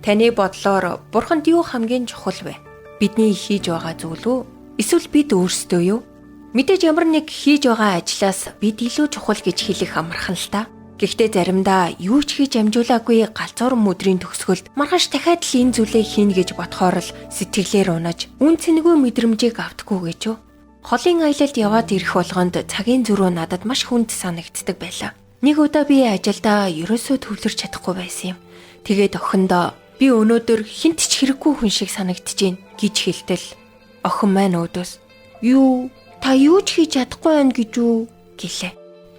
Таны бодлоор Бурханд юу хамгийн чухал вэ? Бидний хийж байгаа зүйл үү? Эсвэл бид өөрсдөө юу? Мэдээж ямар нэг хийж байгаа ажлаас бид илүү чухал гэж хэлэх амархан л та. Гэхдээ заримдаа юу ч хийж амжуулаагүй галзуурн өдрийн төгсгөлд маргааш дахиад л энэ зүйлээ хийнэ гэж бодохоор л сэтгэлээр унаж үн цэнэгүй мэдрэмжийг автгүй гэж юу? Холын аялалд яваад ирэх болгонд цагийн зөрүү надад маш хүнд санагддаг байлаа. Нэг удаа би ажилдаа ерөөсөө төвлөрч чадахгүй байсан юм. Тэгээд охиндоо би өнөөдөр хинт ч хэрэггүй хүн шиг санагдчихээн гэж хэлтэл охин маань өөдөөс юу та юу ч хийж чадахгүй байна гэж үү гэлээ.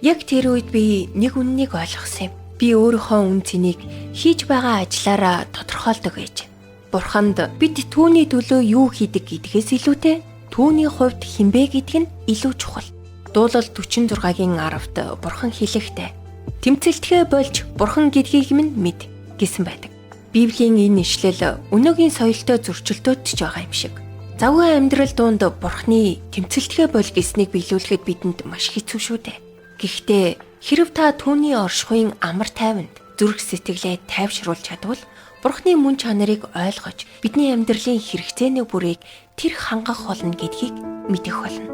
Яг тэр үед би нэг үннийг ойлгосон юм. Би өөрийнхөө үн цэнийг хийж байгаа ажлаараа тодорхойлдог гэж. Бурханд бид түүний төлөө юу хийдэг гэдгээс илүүтэй түүний хувьд хинбэ гэдг нь илүү чухал. Дуулал 46-гийн 10-д Бурхан хэлэхдээ тэмцэлтгэ болж Бурхан гэдгийг минь мэд гэсэн байдаг. Библийн энэ ишлэл өнөөгийн соёлтой зөрчилдөөдж байгаа юм шиг. Завгүй амьдрал донд Бурханы тэмцэлтгэ бол гэснийг биелүүлэхэд бидэнд маш хэцүү шүү дээ. Гэхдээ хэрэв та түүний оршихуйн амар тайванд зүрх сэтгэлээ тайвшруулж чадвал Бурханы мөн чанарыг ойлгож бидний амьдралын хэрэгцээний бүрийг тэр хангах болно гэдгийг мэдэх болно.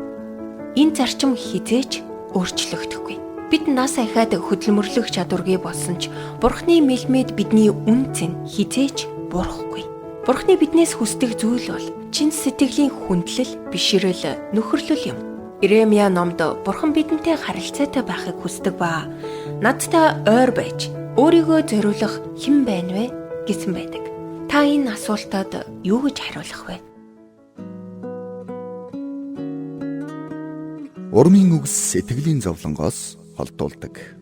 Энэ зарчим хизээч өөрчлөгдөхгүй. Бид нас ахаад хөдөлмөрлөх чадваргүй болсон ч Бурханы мэлмэд бидний үн цэн хизээч буурахгүй. Бурханы биднээс хүсдэг зүйл бол чин сэтгэлийн хүндлэл, бишрэл, нөхөрлөл юм. Иремья номд Бурхан бидэнтэй харилцаатай байхыг хүсдэг ба надтай ойр байж өөрийгөө зориулах хэн байна вэ гэсэн байдаг. Та энэ асуултад юу гэж хариулах вэ? Урмын үгс сэтгэлийн зовлонгоос холдуулдаг.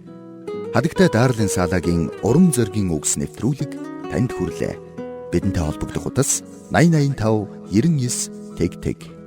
Хадагтай Дарлин Салагийн урам зоригийн үгс нэвтрүүлэг танд хүрлээ. Бидэнтэй холбогдох утас 8085 99 тэг тэг